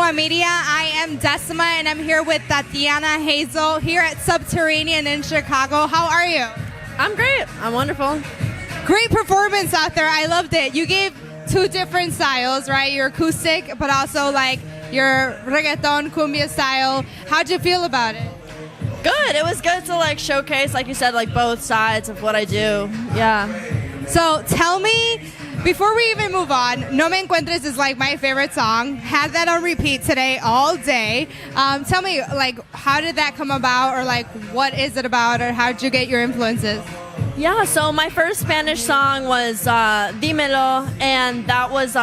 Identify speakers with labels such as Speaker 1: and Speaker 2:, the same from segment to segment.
Speaker 1: Ajúa Media. I am Decima, and I'm here with Tatiana Hazel here at Subterranean in Chicago. How are you?
Speaker 2: I'm great. I'm wonderful.
Speaker 1: Great performance out there. I loved it. You gave two different styles, right? Your acoustic, but also like your reggaeton cumbia style. How'd you feel about it?
Speaker 2: Good. It was good to like showcase, like you said, like both sides of what I do. Yeah.
Speaker 1: So tell me, before we even move on, No Me Encuentres is like my favorite song. Had that on repeat today all day. Tell me, like, how did that come about, or like, what is it about, or how'd you get your influences?
Speaker 2: Yeah, so my first Spanish song was Dímelo, and that was,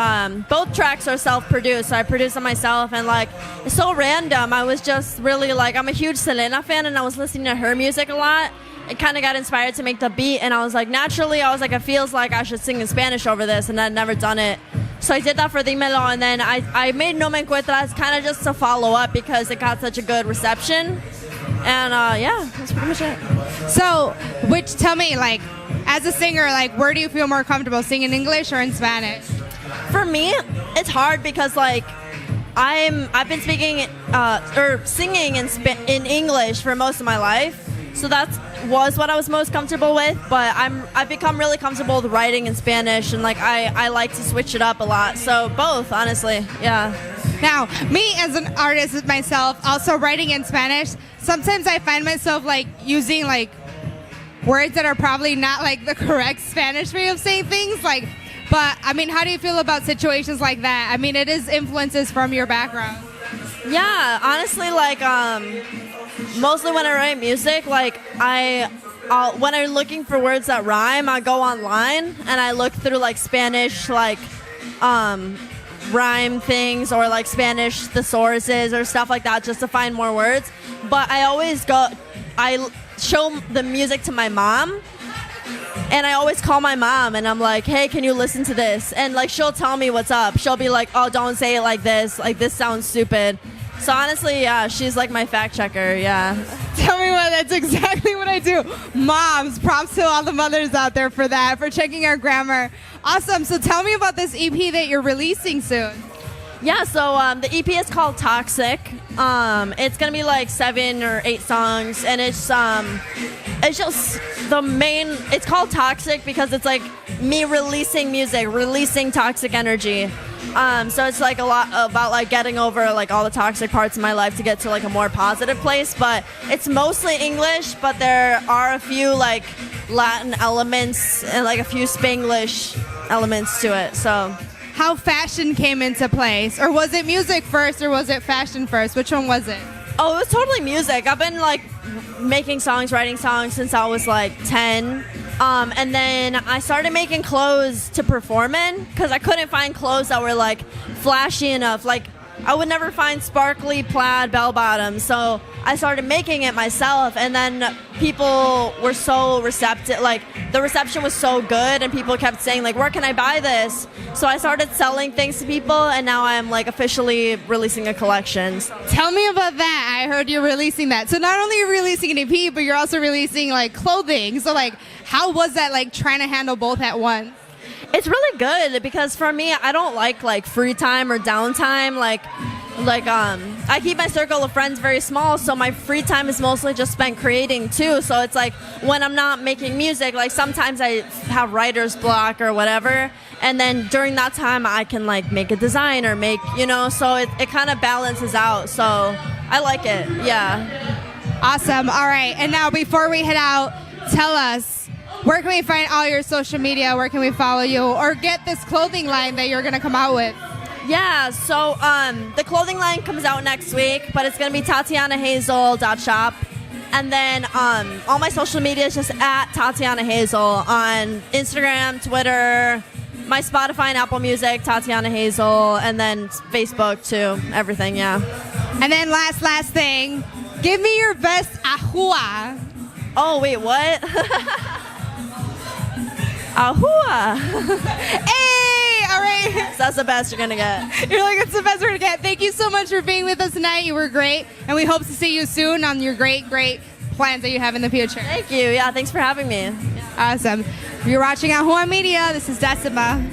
Speaker 2: both tracks are self-produced, so I produced them myself, and like, it's so random. I was just really like, I'm a huge Selena fan, and I was listening to her music a lot. It kind of got inspired to make the beat, and I was like, naturally, it feels like I should sing in Spanish over this, and I'd never done it. So I did that for Dímelo, and then I made No Me Encuentras kind of just to follow up because it got such a good reception. And yeah, that's pretty much it.
Speaker 1: So, tell me, like, as a singer, like, where do you feel more comfortable, singing in English or in Spanish?
Speaker 2: For me, it's hard because like I've been speaking or singing in English for most of my life, so that was what I was most comfortable with. But I've become really comfortable with writing in Spanish, and like I like to switch it up a lot. So both, honestly, yeah.
Speaker 1: Now, me as an artist myself, also writing in Spanish, sometimes I find myself like using like words that are probably not like the correct Spanish way of saying things. Like, but I mean, how do you feel about situations like that? I mean, it is influences from your background.
Speaker 2: Yeah, honestly, like mostly when I write music, like when I'm looking for words that rhyme, I go online and I look through like Spanish like rhyme things, or like Spanish thesauruses or stuff like that, just to find more words. But I show the music to my mom, and I always call my mom and I'm like, hey, can you listen to this? And like she'll tell me what's up. She'll be like, oh, don't say it like this sounds stupid. So honestly, yeah, she's like my fact checker. Yeah.
Speaker 1: Tell me what, that's exactly what I do. Moms, props to all the mothers out there for that, for checking our grammar. Awesome. So tell me about this EP that you're releasing soon.
Speaker 2: Yeah, so the EP is called Toxic. It's gonna be like 7 or 8 songs, and it's just it's called Toxic because it's like me releasing music, releasing toxic energy. So it's like a lot about like getting over like all the toxic parts of my life to get to like a more positive place. But it's mostly English, but there are a few like Latin elements and like a few Spanglish elements to it. So
Speaker 1: how fashion came into place, or was it music first, or was it fashion first? Which one was it?
Speaker 2: Oh, it was totally music. I've been like making songs, writing songs since I was like 10. And then I started making clothes to perform in because I couldn't find clothes that were like flashy enough. Like I would never find sparkly plaid bell bottoms, so I started making it myself, and then people were so receptive. Like the reception was so good, and people kept saying like, where can I buy this? So I started selling things to people, and now I'm like officially releasing a collection.
Speaker 1: Tell me about that. I heard you're releasing that. So not only are you releasing an EP, but you're also releasing like clothing. So like, how was that, like trying to handle both at once?
Speaker 2: It's really good because for me, I don't like free time or downtime. Like I keep my circle of friends very small, so my free time is mostly just spent creating too. So it's like when I'm not making music, like sometimes I have writer's block or whatever, and then during that time I can like make a design or make, so it kind of balances out. So I like it. Yeah.
Speaker 1: Awesome. All right. And now before we head out, tell us, where can we find all your social media? Where can we follow you or get this clothing line that you're going to come out with?
Speaker 2: Yeah, so the clothing line comes out next week, but it's going to be TatianaHazel.shop. And then all my social media is just at Tatiana Hazel on Instagram, Twitter, my Spotify and Apple Music, Tatiana Hazel, and then Facebook too, everything, yeah.
Speaker 1: And then last thing, give me your best Ajúa.
Speaker 2: Oh, wait, what? Ajúa.
Speaker 1: Hey, all right.
Speaker 2: So that's the best you're going to get.
Speaker 1: You're like, it's the best we're going to get. Thank you so much for being with us tonight. You were great. And we hope to see you soon on your great plans that you have in the future.
Speaker 2: Thank you. Yeah, thanks for having me.
Speaker 1: Awesome. You're watching Ajúa Media. This is Decima.